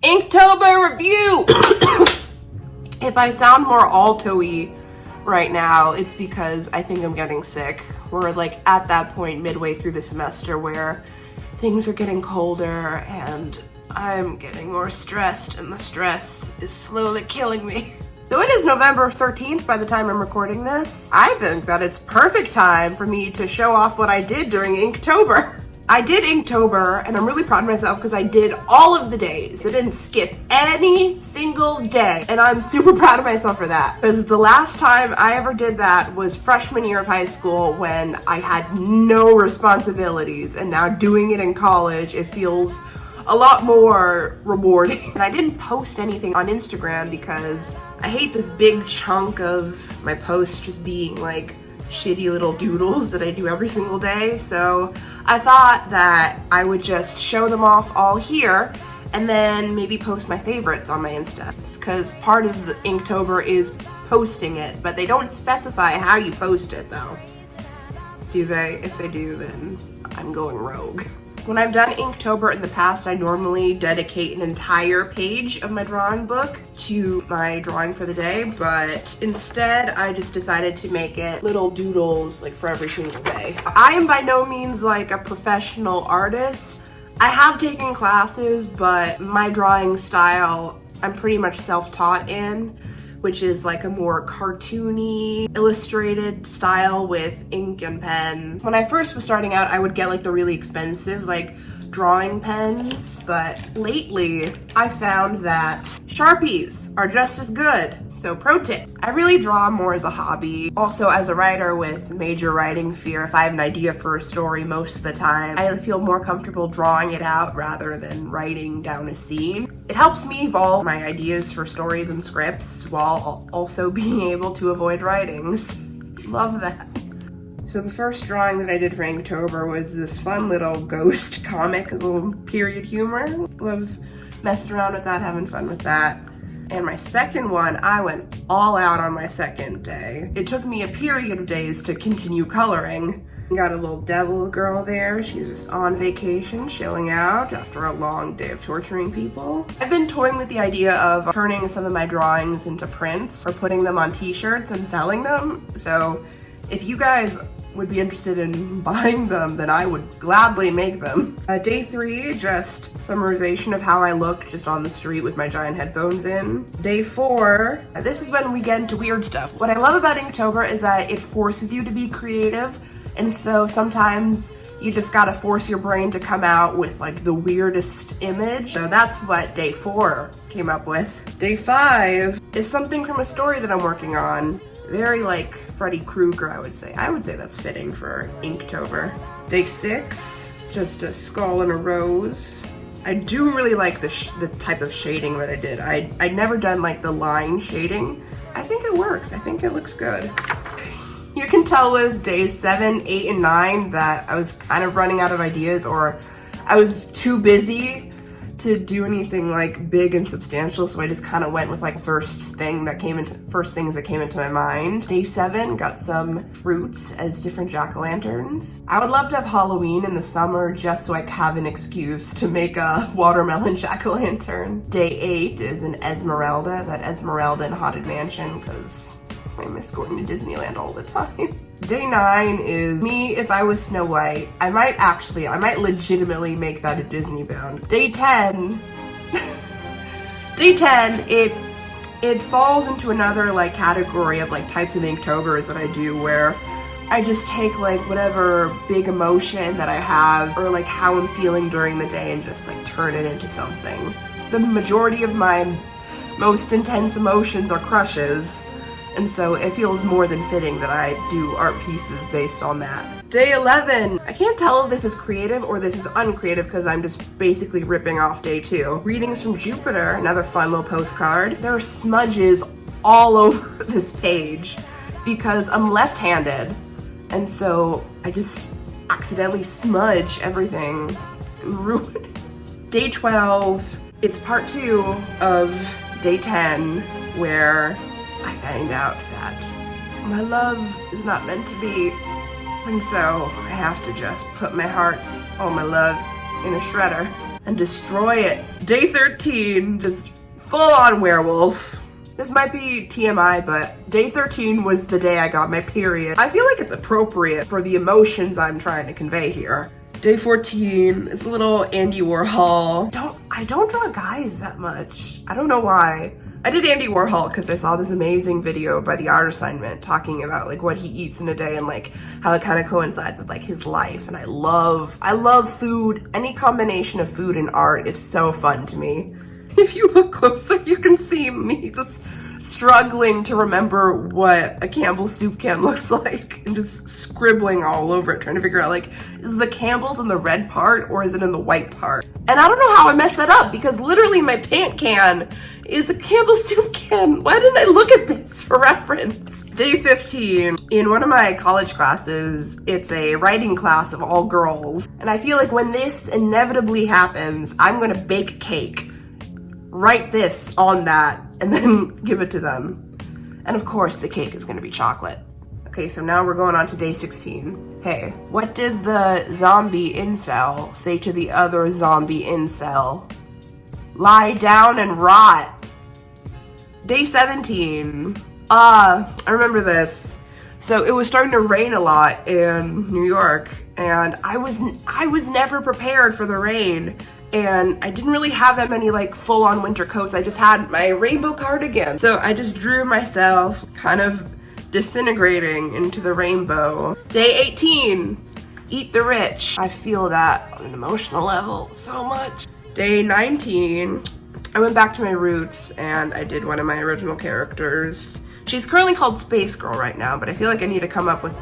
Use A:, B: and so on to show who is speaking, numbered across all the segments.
A: Inktober review! If I sound more alto-y right now, it's because I think I'm getting sick. We're like at that point midway through the semester where things are getting colder and I'm getting more stressed and the stress is slowly killing me. Though it is November 13th by the time I'm recording this, I think that it's perfect time for me to show off what I did during Inktober. I did Inktober, and I'm really proud of myself because I did all of the days. I didn't skip any single day, and I'm super proud of myself for that. Because the last time I ever did that was freshman year of high school when I had no responsibilities, and now doing it in college, it feels a lot more rewarding. And I didn't post anything on Instagram because I hate this big chunk of my posts just being like shitty little doodles that I do every single day. So I thought that I would just show them off all here and then maybe post my favorites on my Insta. Because part of the Inktober is posting it, but they don't specify how you post it though. Do they? If they do, then I'm going rogue. When I've done Inktober in the past, I normally dedicate an entire page of my drawing book to my drawing for the day, but instead I just decided to make it little doodles like for every single day. I am by no means like a professional artist. I have taken classes, but my drawing style I'm pretty much self-taught in, which is like a more cartoony, illustrated style with ink and pen. When I first was starting out, I would get like the really expensive like drawing pens, but lately I found that Sharpies are just as good. So pro tip, I really draw more as a hobby. Also as a writer with major writing fear, if I have an idea for a story most of the time, I feel more comfortable drawing it out rather than writing down a scene. It helps me evolve my ideas for stories and scripts while also being able to avoid writings. Love that. So the first drawing that I did for Inktober was this fun little ghost comic, a little period humor. Love messing around with that, having fun with that. And my second one, I went all out on my second day. It took me a period of days to continue coloring. Got a little devil girl there. She's just on vacation, chilling out after a long day of torturing people. I've been toying with the idea of turning some of my drawings into prints or putting them on t-shirts and selling them. So if you guys would be interested in buying them, then I would gladly make them. Day 3, just summarization of how I look just on the street with my giant headphones in. Day 4, this is when we get into weird stuff. What I love about Inktober is that it forces you to be creative, and so sometimes you just gotta force your brain to come out with like the weirdest image. So that's what day 4 came up with. Day 5 is something from a story that I'm working on. Very like Freddy Krueger, I would say. I would say that's fitting for Inktober. Day 6, just a skull and a rose. I do really like the type of shading that I did. I'd never done like the line shading. I think it works. I think it looks good. You can tell with days 7, 8, and 9 that I was kind of running out of ideas, or I was too busy to do anything like big and substantial, so I just kind of went with like first things that came into my mind. Day 7 got some fruits as different jack-o'-lanterns. I would love to have Halloween in the summer just so I have an excuse to make a watermelon jack-o'-lantern. Day 8 is an Esmeralda, that Esmeralda in Haunted Mansion, because I miss going to Disneyland all the time. Day 9 is me if I was Snow White. I might legitimately make that a Disney bound. Day 10, Day 10, it falls into another like category of like types of Inktober's that I do where I just take like whatever big emotion that I have or like how I'm feeling during the day and just like turn it into something. The majority of my most intense emotions are crushes. And so it feels more than fitting that I do art pieces based on that. Day 11, I can't tell if this is creative or this is uncreative because I'm just basically ripping off day 2. Readings from Jupiter, another fun little postcard. There are smudges all over this page because I'm left-handed. And so I just accidentally smudge everything. Ruined. Day 12, it's part 2 of day 10 where I find out that my love is not meant to be, and so I have to just put my hearts, all my love, in a shredder. and destroy it. Day 13, just full on werewolf. This might be TMI, but day 13 was the day I got my period. I feel like it's appropriate for the emotions I'm trying to convey here. Day 14 is a little Andy Warhol. I don't draw guys that much. I don't know why. I did Andy Warhol because I saw this amazing video by the art assignment talking about like what he eats in a day and like how it kind of coincides with like his life. And I love food. Any combination of food and art is so fun to me. If you look closer, you can see me just struggling to remember what a Campbell's soup can looks like and just scribbling all over it, trying to figure out like, is the Campbell's in the red part or is it in the white part? And I don't know how I messed that up because literally my pant can is a Campbell's soup can. Why didn't I look at this for reference? Day 15, in one of my college classes, it's a writing class of all girls. And I feel like when this inevitably happens, I'm gonna bake a cake, write this on that, and then give it to them. And of course, the cake is gonna be chocolate. Okay, so now we're going on to day 16. Hey, what did the zombie incel say to the other zombie incel? Lie down and rot. Day 17. I remember this. So it was starting to rain a lot in New York, and I was never prepared for the rain. And I didn't really have that many like full-on winter coats. I just had my rainbow cardigan. So I just drew myself kind of disintegrating into the rainbow. Day 18, eat the rich. I feel that on an emotional level so much. Day 19, I went back to my roots and I did one of my original characters. She's currently called Space Girl right now, but I feel like I need to come up with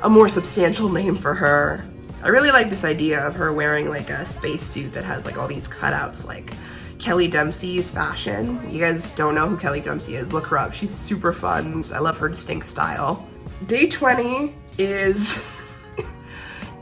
A: a more substantial name for her. I really like this idea of her wearing like a space suit that has like all these cutouts like Kelly Dempsey's fashion. You guys don't know who Kelly Dempsey is, look her up. She's super fun. I love her distinct style. Day 20 is,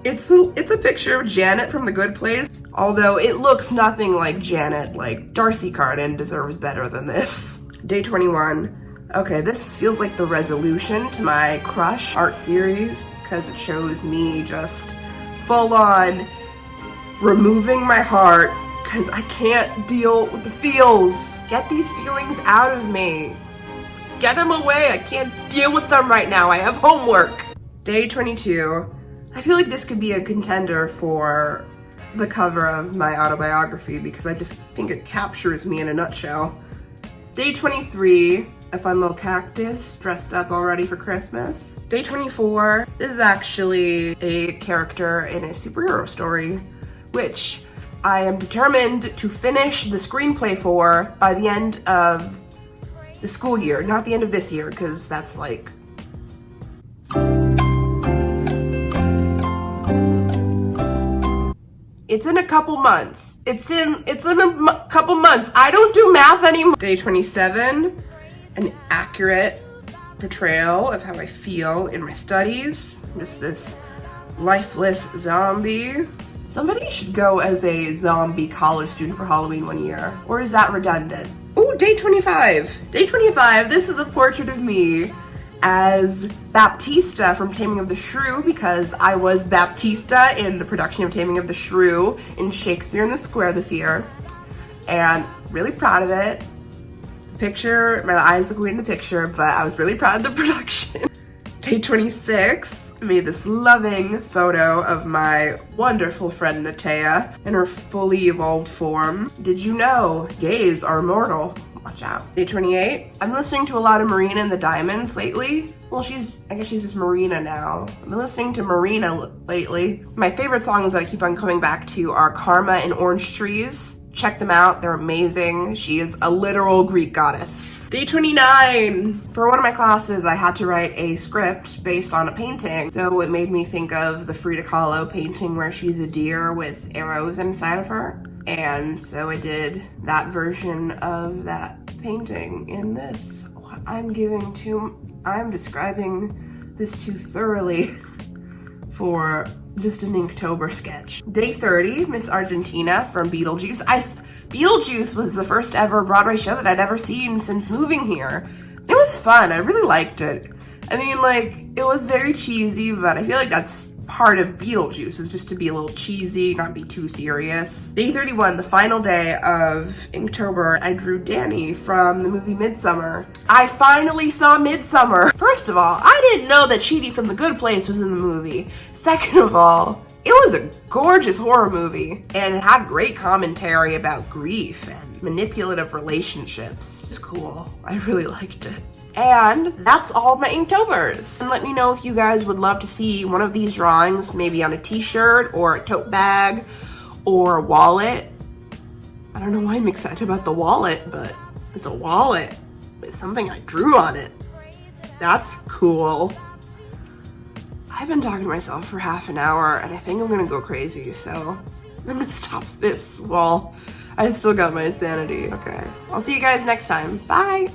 A: it's a picture of Janet from The Good Place. Although it looks nothing like Janet, like Darcy Carden deserves better than this. Day 21. Okay, this feels like the resolution to my Crush art series because it shows me just full on removing my heart because I can't deal with the feels. Get these feelings out of me. Get them away. I can't deal with them right now. I have homework. Day 22. I feel like this could be a contender for the cover of my autobiography because I just think it captures me in a nutshell. Day 23. A fun little cactus dressed up already for Christmas. Day 24, this is actually a character in a superhero story, which I am determined to finish the screenplay for by the end of the school year, not the end of this year, because that's like... It's in a couple months. It's in a couple months. I don't do math anymore. Day 27. An accurate portrayal of how I feel in my studies. Just this lifeless zombie. Somebody should go as a zombie college student for Halloween one year. Or is that redundant? Ooh, day 25. Day 25, this is a portrait of me as Baptista from Taming of the Shrew because I was Baptista in the production of Taming of the Shrew in Shakespeare in the Square this year. And really proud of it. Picture, my eyes look weird in the picture, but I was really proud of the production. Day 26, I made this loving photo of my wonderful friend Natea in her fully evolved form. Did you know gays are immortal? Watch out. Day 28, I'm listening to a lot of Marina and the Diamonds lately. Well, I guess she's just Marina now. I've been listening to Marina lately. My favorite songs that I keep on coming back to are Karma and Orange Trees. Check them out, they're amazing. She is a literal Greek goddess. Day 29, for one of my classes, I had to write a script based on a painting. So it made me think of the Frida Kahlo painting where she's a deer with arrows inside of her. And so I did that version of that painting in this. I'm describing this too thoroughly for just an Inktober sketch. Day 30, Miss Argentina from Beetlejuice. Beetlejuice was the first ever Broadway show that I'd ever seen since moving here. It was fun, I really liked it. I mean, like, it was very cheesy, but I feel like that's part of Beetlejuice, is just to be a little cheesy, not be too serious. Day 31, the final day of Inktober, I drew Danny from the movie Midsummer. I finally saw Midsummer. First of all, I didn't know that Chidi from The Good Place was in the movie. Second of all, it was a gorgeous horror movie, and it had great commentary about grief and manipulative relationships. It's cool. I really liked it. And that's all my Inktobers. And let me know if you guys would love to see one of these drawings, maybe on a t-shirt or a tote bag or a wallet. I don't know why I'm excited about the wallet, but it's a wallet with something I drew on it. That's cool. I've been talking to myself for half an hour and I think I'm gonna go crazy, so I'm gonna stop this while I still got my sanity. Okay, I'll see you guys next time. Bye.